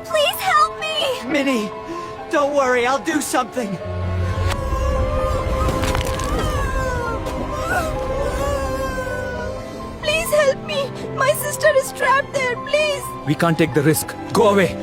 Please help me! Minnie, don't worry, I'll do something. Please help me! My sister is trapped there, please! We can't take the risk. Go away.